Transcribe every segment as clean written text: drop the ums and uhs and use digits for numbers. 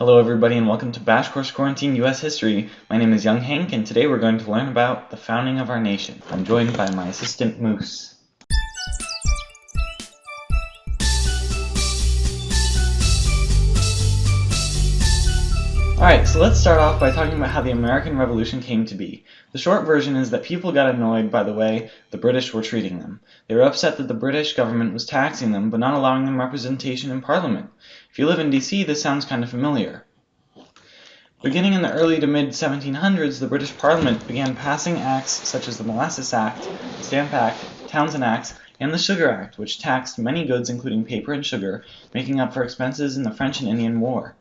Hello everybody and welcome to Bash Course Quarantine US History. My name is Young Hank and today we're going to learn about the founding of our nation. I'm joined by my assistant Moose. Alright, so let's start off by talking about how the American Revolution came to be. The short version is that people got annoyed by the way the British were treating them. They were upset that the British government was taxing them but not allowing them representation in Parliament. If you live in DC, this sounds kind of familiar. Beginning in the early to mid-1700s, the British Parliament began passing acts such as the Molasses Act, the Stamp Act, Townshend Acts, and the Sugar Act, which taxed many goods including paper and sugar, making up for expenses in the French and Indian War.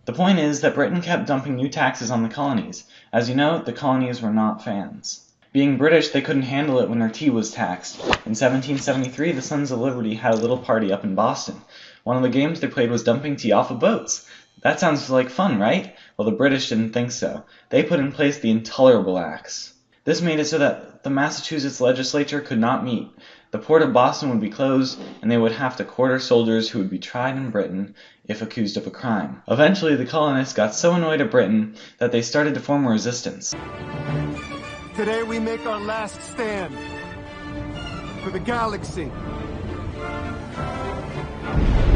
The point is that Britain kept dumping new taxes on the colonies. As you know, the colonies were not fans. Being British, they couldn't handle it when their tea was taxed. In 1773, the Sons of Liberty had a little party up in Boston. One of the games they played was dumping tea off of boats. That sounds like fun, right? Well, the British didn't think so. They put in place the Intolerable Acts. This made it so that the Massachusetts legislature could not meet. The port of Boston would be closed, and they would have to quarter soldiers who would be tried in Britain if accused of a crime. Eventually, the colonists got so annoyed at Britain that they started to form a resistance. Today we make our last stand for the galaxy.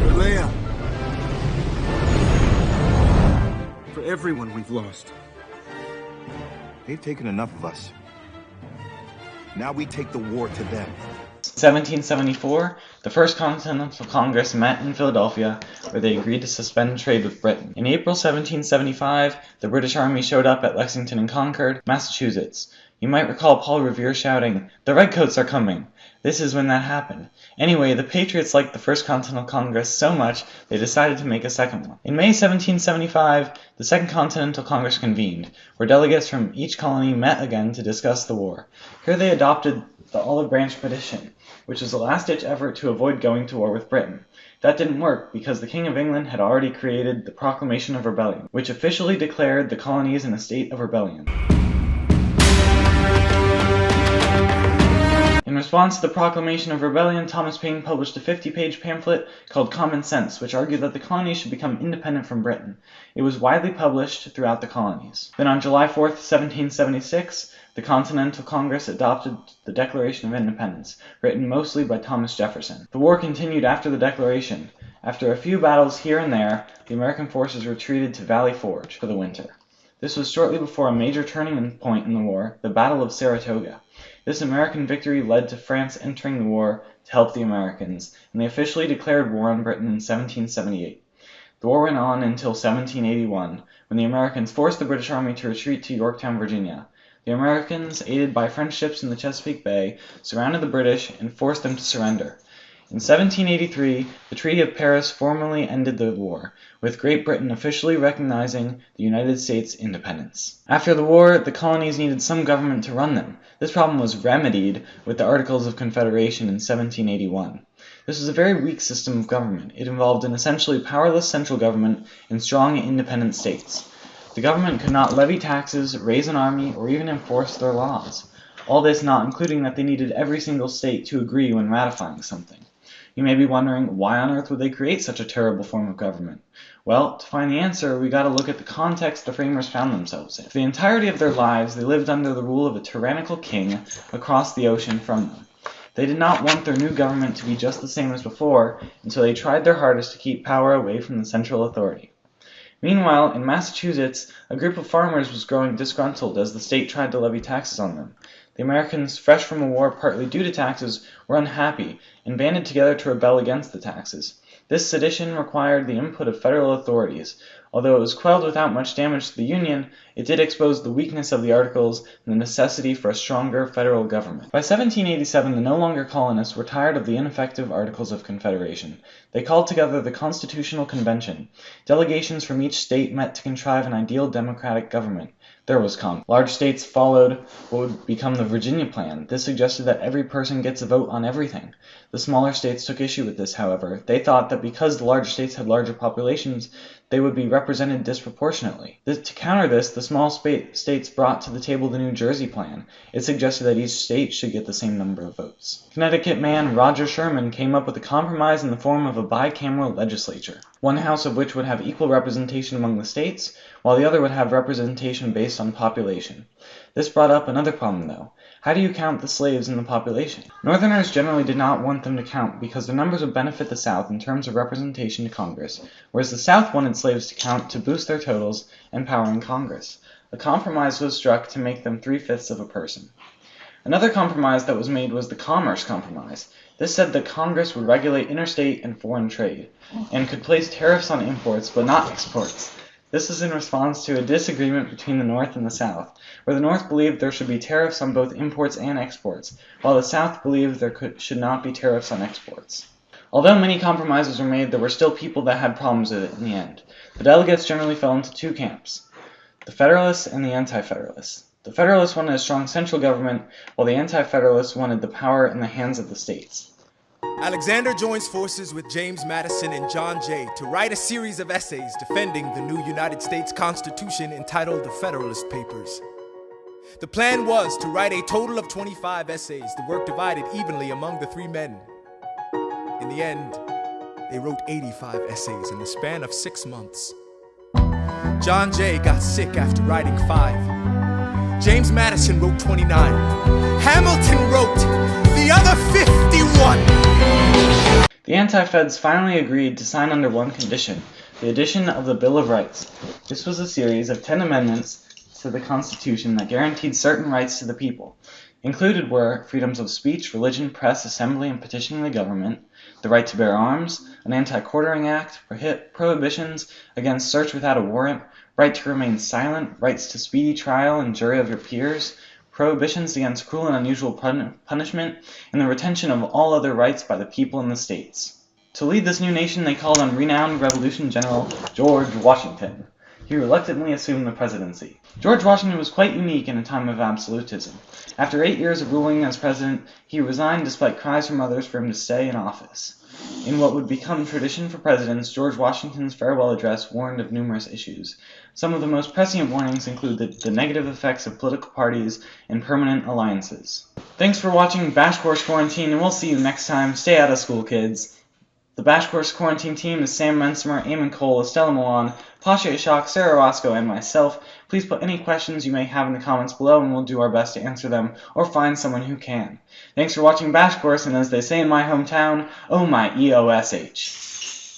For Leia. For everyone we've lost. They've taken enough of us. Now we take the war to them. 1774, the First Continental Congress met in Philadelphia, where they agreed to suspend trade with Britain. In April 1775, the British Army showed up at Lexington and Concord, Massachusetts. You might recall Paul Revere shouting, "The Redcoats are coming!" This is when that happened. Anyway, the Patriots liked the First Continental Congress so much, they decided to make a second one. In May 1775, the Second Continental Congress convened, where delegates from each colony met again to discuss the war. Here they adopted the Olive Branch Petition, which was a last-ditch effort to avoid going to war with Britain. That didn't work because the King of England had already created the Proclamation of Rebellion, which officially declared the colonies in a state of rebellion. In response to the Proclamation of Rebellion, Thomas Paine published a 50-page pamphlet called Common Sense, which argued that the colonies should become independent from Britain. It was widely published throughout the colonies. Then on July 4th, 1776, the Continental Congress adopted the Declaration of Independence, written mostly by Thomas Jefferson. The war continued after the Declaration. After a few battles here and there, the American forces retreated to Valley Forge for the winter. This was shortly before a major turning point in the war, the Battle of Saratoga. This American victory led to France entering the war to help the Americans, and they officially declared war on Britain in 1778. The war went on until 1781, when the Americans forced the British Army to retreat to Yorktown, Virginia. The Americans, aided by French ships in the Chesapeake Bay, surrounded the British and forced them to surrender. In 1783, the Treaty of Paris formally ended the war, with Great Britain officially recognizing the United States' independence. After the war, the colonies needed some government to run them. This problem was remedied with the Articles of Confederation in 1781. This was a very weak system of government. It involved an essentially powerless central government and strong independent states. The government could not levy taxes, raise an army, or even enforce their laws. All this not including that they needed every single state to agree when ratifying something. You may be wondering, why on earth would they create such a terrible form of government? Well, to find the answer, we gotta look at the context the framers found themselves in. For the entirety of their lives, they lived under the rule of a tyrannical king across the ocean from them. They did not want their new government to be just the same as before, and so they tried their hardest to keep power away from the central authority. Meanwhile, in Massachusetts, a group of farmers was growing disgruntled as the state tried to levy taxes on them. The Americans, fresh from a war partly due to taxes, were unhappy and banded together to rebel against the taxes. This sedition required the input of federal authorities. Although it was quelled without much damage to the Union, it did expose the weakness of the Articles and the necessity for a stronger federal government. By 1787, the no longer colonists were tired of the ineffective Articles of Confederation. They called together the Constitutional Convention. Delegations from each state met to contrive an ideal democratic government. There was conflict. Large states followed what would become the Virginia Plan. This suggested that every person gets a vote on everything. The smaller states took issue with this, however. They thought that because the larger states had larger populations, they would be represented disproportionately. To counter this, the small states brought to the table the New Jersey Plan. It suggested that each state should get the same number of votes. Connecticut man Roger Sherman came up with a compromise in the form of a bicameral legislature, one house of which would have equal representation among the states, while the other would have representation based on population. This brought up another problem, though. How do you count the slaves in the population? Northerners generally did not want them to count because their numbers would benefit the South in terms of representation to Congress, whereas the South wanted slaves to count to boost their totals and power in Congress. A compromise was struck to make them 3/5 of a person. Another compromise that was made was the Commerce Compromise. This said that Congress would regulate interstate and foreign trade, and could place tariffs on imports but not exports. This is in response to a disagreement between the North and the South, where the North believed there should be tariffs on both imports and exports, while the South believed there should not be tariffs on exports. Although many compromises were made, there were still people that had problems with it in the end. The delegates generally fell into two camps, the Federalists and the Anti-Federalists. The Federalists wanted a strong central government, while the Anti-Federalists wanted the power in the hands of the states. Alexander joins forces with James Madison and John Jay to write a series of essays defending the new United States Constitution entitled the Federalist Papers. The plan was to write a total of 25 essays, the work divided evenly among the three men. In the end, they wrote 85 essays in the span of 6 months. John Jay got sick after writing 5. James Madison wrote 29. Hamilton wrote the other 51. The Anti-Feds finally agreed to sign under one condition, the addition of the Bill of Rights. This was a series of 10 amendments to the Constitution that guaranteed certain rights to the people. Included were freedoms of speech, religion, press, assembly, and petitioning the government, the right to bear arms, an anti-quartering act, prohibitions against search without a warrant, right to remain silent, rights to speedy trial and jury of your peers, prohibitions against cruel and unusual punishment, and the retention of all other rights by the people in the states. To lead this new nation, they called on renowned Revolution General George Washington. He reluctantly assumed the presidency. George Washington was quite unique in a time of absolutism. After 8 years of ruling as president, he resigned despite cries from others for him to stay in office. In what would become tradition for presidents, George Washington's farewell address warned of numerous issues. Some of the most prescient warnings include the negative effects of political parties and permanent alliances. Thanks for watching Bash Course Quarantine, and we'll see you next time. Stay out of school, kids. The Bash Course Quarantine team is Sam Mencimer, Eamon, Estela, Millan, Pasha, Ishaq, Sarah, Orozco, and myself. Please put any questions you may have in the comments below, and we'll do our best to answer them, or find someone who can. Thanks for watching Bash Course, and as they say in my hometown, oh my EOSH.